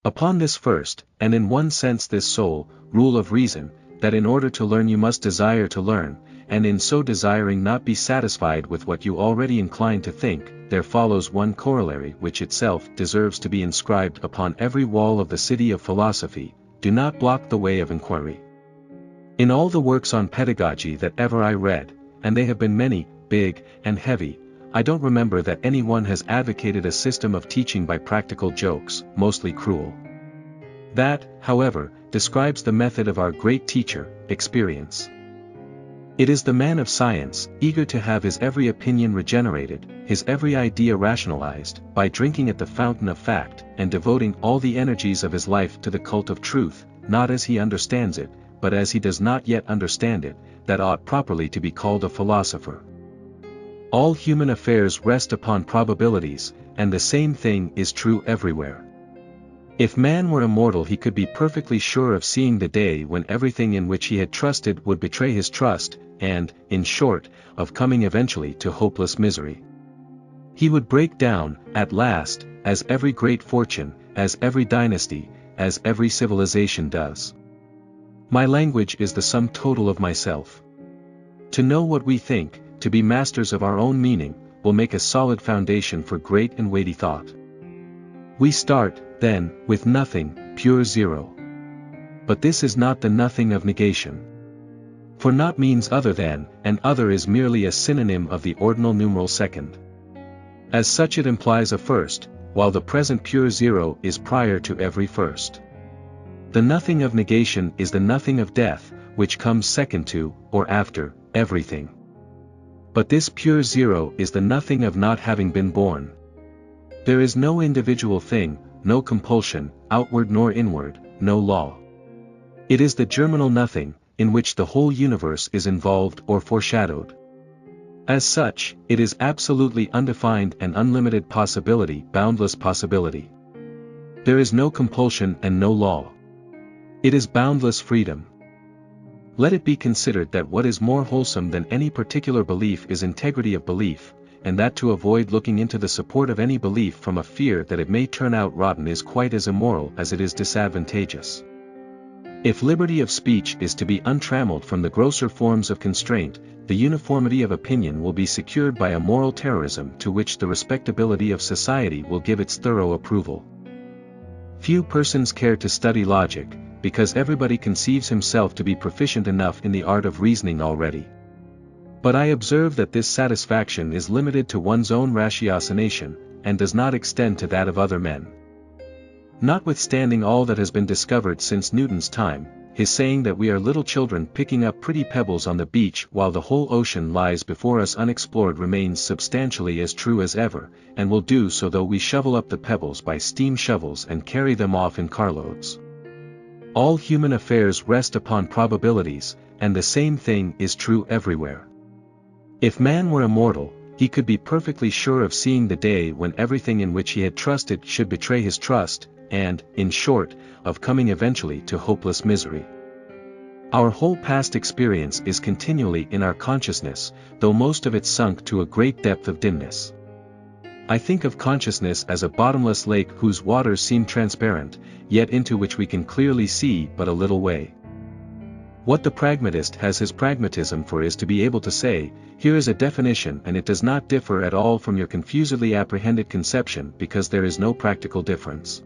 Upon this first, and in one sense this sole, rule of reason, that in order to learn you must desire to learn, and in so desiring not be satisfied with what you already incline to think, there follows one corollary which itself deserves to be inscribed upon every wall of the city of philosophy: do not block the way of inquiry. In all the works on pedagogy that ever I read, and they have been many, big, and heavy, I don't remember that anyone has advocated a system of teaching by practical jokes, mostly cruel. That, however, describes the method of our great teacher, experience. It is the man of science, eager to have his every opinion regenerated, his every idea rationalized, by drinking at the fountain of fact, and devoting all the energies of his life to the cult of truth, not as he understands it, but as he does not yet understand it, that ought properly to be called a philosopher. All human affairs rest upon probabilities, and the same thing is true everywhere. If man were immortal he could be perfectly sure of seeing the day when everything in which he had trusted would betray his trust, and, in short, of coming eventually to hopeless misery. He would break down, at last, as every great fortune, as every dynasty, as every civilization does. My language is the sum total of myself. To know what we think, to be masters of our own meaning, will make a solid foundation for great and weighty thought. We start, then, with nothing, pure zero. But this is not the nothing of negation. For not means other than, and other is merely a synonym of the ordinal numeral second. As such it implies a first, while the present pure zero is prior to every first. The nothing of negation is the nothing of death, which comes second to, or after, everything. But this pure zero is the nothing of not having been born. There is no individual thing, no compulsion, outward nor inward, no law. It is the germinal nothing, in which the whole universe is involved or foreshadowed. As such, it is absolutely undefined and unlimited possibility, boundless possibility. There is no compulsion and no law. It is boundless freedom. Let it be considered that what is more wholesome than any particular belief is integrity of belief, and that to avoid looking into the support of any belief from a fear that it may turn out rotten is quite as immoral as it is disadvantageous. If liberty of speech is to be untrammeled from the grosser forms of constraint, the uniformity of opinion will be secured by a moral terrorism to which the respectability of society will give its thorough approval. Few persons care to study logic, because everybody conceives himself to be proficient enough in the art of reasoning already. But I observe that this satisfaction is limited to one's own ratiocination, and does not extend to that of other men. Notwithstanding all that has been discovered since Newton's time, his saying that we are little children picking up pretty pebbles on the beach while the whole ocean lies before us unexplored remains substantially as true as ever, and will do so though we shovel up the pebbles by steam shovels and carry them off in carloads. All human affairs rest upon probabilities, and the same thing is true everywhere. If man were immortal, he could be perfectly sure of seeing the day when everything in which he had trusted should betray his trust, and, in short, of coming eventually to hopeless misery. Our whole past experience is continually in our consciousness, though most of it sunk to a great depth of dimness. I think of consciousness as a bottomless lake whose waters seem transparent, yet into which we can clearly see but a little way. What the pragmatist has his pragmatism for is to be able to say, here is a definition and it does not differ at all from your confusedly apprehended conception because there is no practical difference.